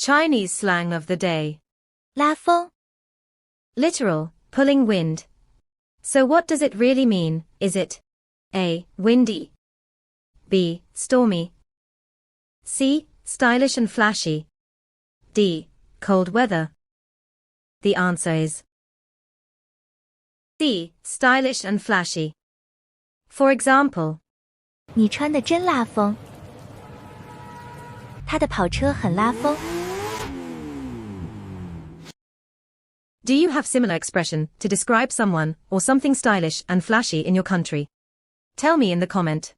Chinese slang of the day. 拉风 Literal, pulling wind. So what does it really mean? Is it A. Windy, B. Stormy, C. Stylish and flashy, D. Cold weather? The answer is C. Stylish and flashy. For example, 你穿得真拉风。他的跑车很拉风。 do you have similar expression to describe someone or something stylish and flashy in your country? Tell me in the comment.